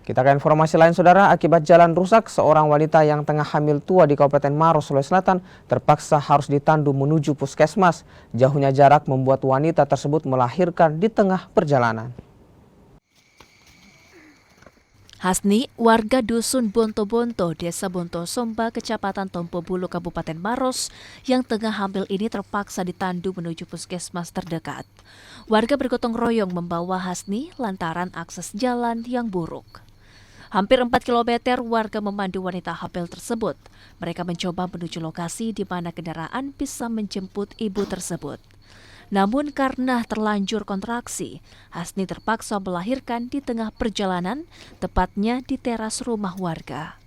Kita ke informasi lain, saudara. Akibat jalan rusak, seorang wanita yang tengah hamil tua di Kabupaten Maros, Sulawesi Selatan terpaksa harus ditandu menuju puskesmas. Jauhnya jarak membuat wanita tersebut melahirkan di tengah perjalanan. Hasni, warga dusun Bonto-Bonto, Desa Bonto Somba, Kecamatan Tompo Bulu, Kabupaten Maros, yang tengah hamil ini terpaksa ditandu menuju puskesmas terdekat. Warga bergotong royong membawa Hasni lantaran akses jalan yang buruk. Hampir 4 km warga memandu wanita hamil tersebut. Mereka mencoba menuju lokasi di mana kendaraan bisa menjemput ibu tersebut. Namun karena terlanjur kontraksi, Hasni terpaksa melahirkan di tengah perjalanan, tepatnya di teras rumah warga.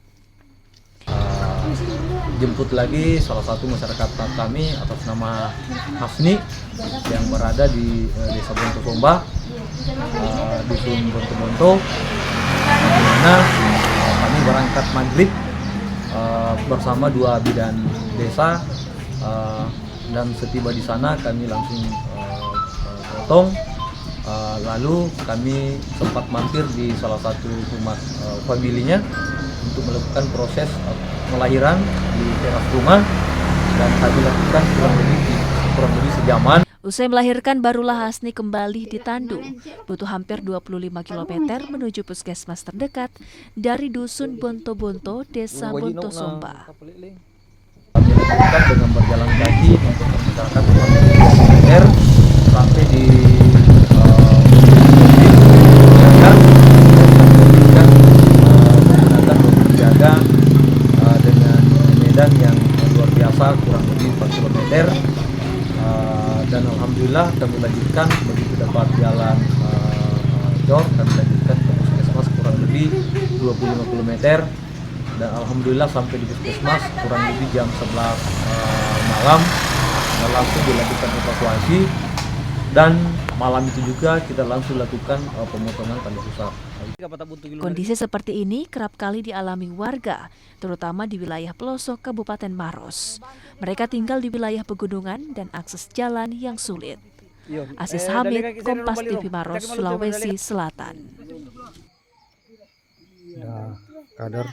Jemput lagi salah satu masyarakat kami atas nama Hasni yang berada di Desa Bonto Somba, dusun Bonto-Bonto, di mana kami berangkat maghrib bersama 2 bidan desa, dan setiba di sana kami langsung potong, lalu kami sempat mampir di salah satu rumah familinya untuk melakukan proses pelahiran di teras rumah, dan kami lakukan kurang lebih sejaman. Usai melahirkan, barulah Hasni kembali ditandu. Butuh hampir 25 km menuju puskesmas terdekat dari dusun Bonto-Bonto, Desa Bonto Somba. Kami lakukan dengan berjalan kaki untuk masyarakat 2 meter sampai di menggunakan mobil jaga dengan medan yang luar biasa, kurang lebih 4 km. Dan alhamdulillah kami lanjutkan begitu dapat jalan jor, kami lanjutkan ke puskesmas kurang lebih 25 km, dan alhamdulillah sampai di puskesmas kurang lebih jam 11 malam, dan langsung dilakukan evakuasi, dan malam itu juga kita langsung lakukan pemotongan tali pusar. Kondisi seperti ini kerap kali dialami warga, terutama di wilayah pelosok Kabupaten Maros. Mereka tinggal di wilayah pegunungan dan akses jalan yang sulit. Aziz Hamid, Kompas TV Maros, Sulawesi Selatan. Kader